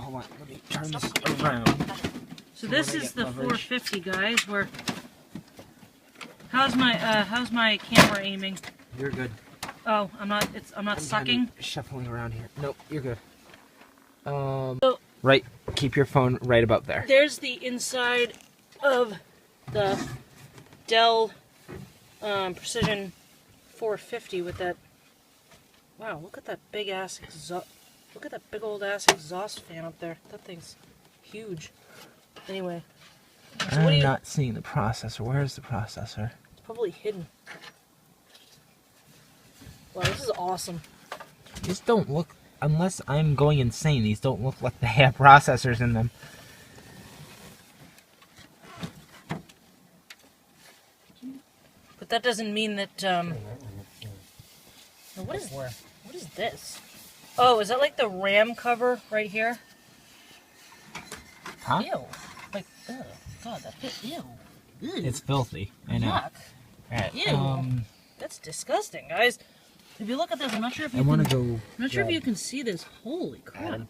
hold on. Let me turn this around. So this is the 450, guys. How's my camera aiming? You're good. Oh, I'm not sucking. Kind of shuffling around here. Nope, you're good. So, right. Keep your phone right about there. There's the inside of the Dell Precision 450 with that. Wow, look at that big ass exhaust. Look at that big old ass exhaust fan up there. That thing's huge. Anyway. So I'm not seeing the processor. Where's the processor? It's probably hidden. Wow, this is awesome. These don't look, unless I'm going insane, these don't look like they have processors in them. But that doesn't mean that, what is this? Oh, is that like the RAM cover right here? Huh? Ew. Like, ugh. God, that fit. Ew. Ew. It's filthy. I know. Yuck. Right. Ew. That's disgusting, guys. If you look at this, I'm not sure if you I'm not sure if you can see this. Holy crap.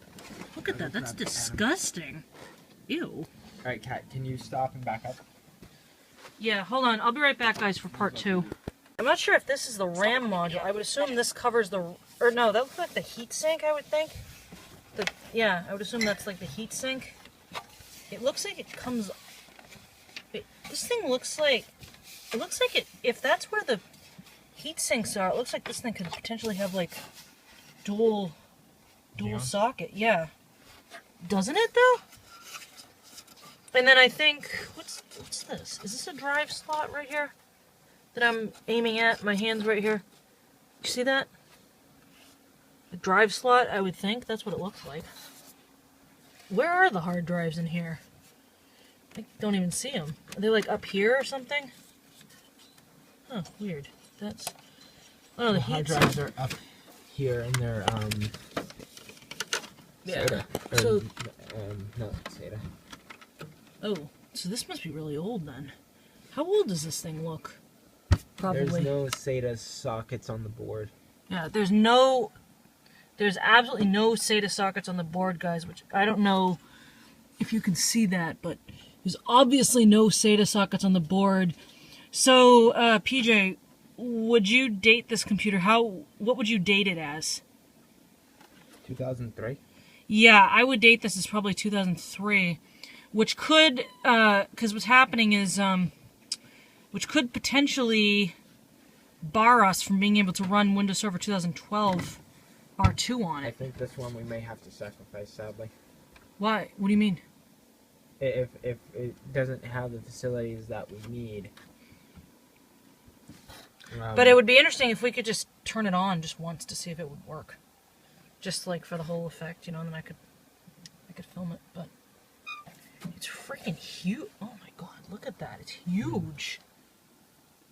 Look at that. That's disgusting. Ew. Alright, Kat, can you stop and back up? Yeah, hold on. I'll be right back, guys, for part 2. I'm not sure if this is the RAM module. I would assume this covers the... Or no, that looks like the heat sink, I would think. Yeah, I would assume that's like the heat sink. It looks like it comes... This thing looks like... It looks like it... If that's where the heat sinks are, it looks like this thing could potentially have, like, dual socket. Yeah. Doesn't it, though? And then I think... What's this? Is this a drive slot right here? That I'm aiming at? My hand's right here. You see that? A drive slot, I would think. That's what it looks like. Where are the hard drives in here? I don't even see them. Are they like up here or something? Huh, weird. That's... Oh, no, the hard drives are up here and they're, yeah. SATA. So... no, SATA. Oh, so this must be really old then. How old does this thing look? Probably. There's no SATA sockets on the board. Yeah, there's absolutely no SATA sockets on the board, guys, which I don't know if you can see that, but there's obviously no SATA sockets on the board. So, PJ, would you date this computer? What would you date it as? 2003? Yeah, I would date this as probably 2003, which could, because what's happening is, which could potentially bar us from being able to run Windows Server 2012 R2 on it. I think this one we may have to sacrifice, sadly. Why? What do you mean? If it doesn't have the facilities that we need. But it would be interesting if we could just turn it on just once to see if it would work. Just like for the whole effect, you know, and then I could film it, but it's freaking huge. Oh my god, look at that. It's huge.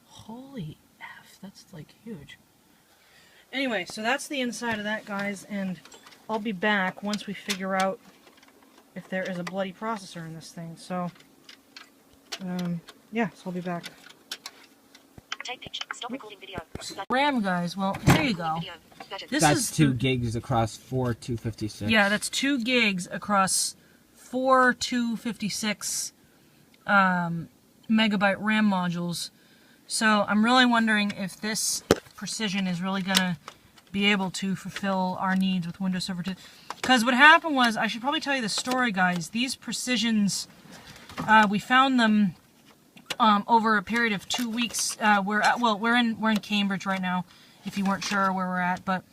Holy F, that's like huge. Anyway, so that's the inside of that, guys, and I'll be back once we figure out if there is a bloody processor in this thing. So, yeah, so I'll be back. Take picture. Stop recording video. RAM, guys. Well, here you go. That's 2 gigs across 4 256. Yeah, that's 2 gigs across 4 256 megabyte RAM modules. So I'm really wondering if this Precision is really going to be able to fulfill our needs with Windows Server 2. Because what happened was, I should probably tell you the story, guys. These Precisions, we found them over a period of 2 weeks. We're in Cambridge right now, if you weren't sure where we're at. But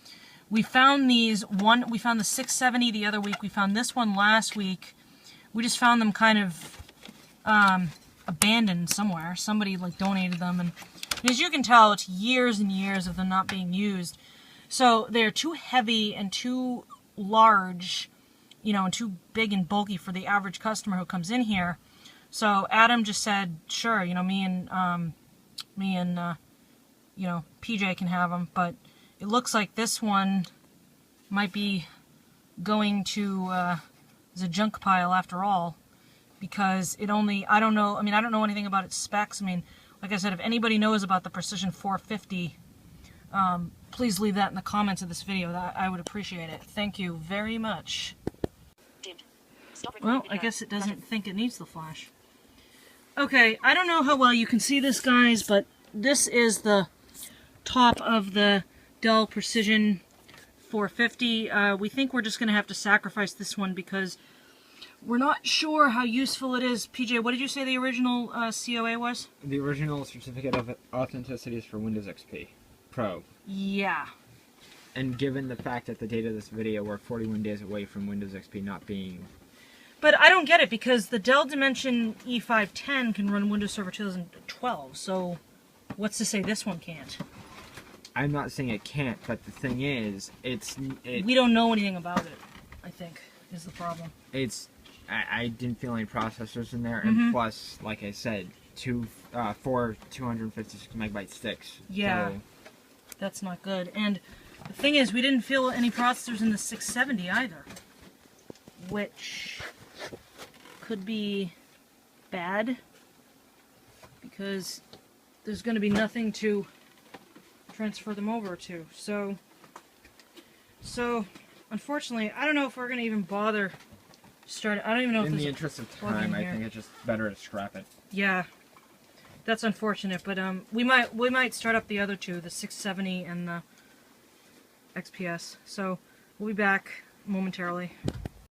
we found these. We found the 670 the other week. We found this one last week. We just found them kind of abandoned somewhere. Somebody like donated them, and as you can tell, it's years and years of them not being used. So they're too heavy and too large, you know, and too big and bulky for the average customer who comes in here. So Adam just said, sure, you know, me and you know, PJ can have them, but it looks like this one might be going to the junk pile after all, because it only, I don't know anything about its specs. I mean, like I said, if anybody knows about the Precision 450, please leave that in the comments of this video. I would appreciate it. Thank you very much. Well, I guess it doesn't think it needs the flash. Okay, I don't know how well you can see this, guys, but this is the top of the Dell Precision 450. We think we're just going to have to sacrifice this one because we're not sure how useful it is. PJ, what did you say the original COA was? The original Certificate of Authenticity is for Windows XP Pro. Yeah. And given the fact that the date of this video, we're 41 days away from Windows XP not being... But I don't get it, because the Dell Dimension E510 can run Windows Server 2012, so what's to say this one can't? I'm not saying it can't, but the thing is, we don't know anything about it, I think, is the problem. I didn't feel any processors in there, and plus, like I said, four 256 megabyte sticks. Yeah, so. That's not good. And the thing is, we didn't feel any processors in the 670 either, which could be bad, because there's going to be nothing to transfer them over to. So unfortunately, I don't know if we're going to even bother starting. I don't even know if in the interest of time, I think it's just better to scrap it. Yeah, that's unfortunate, but we might start up the other two, the 670 and the XPS. So we'll be back momentarily.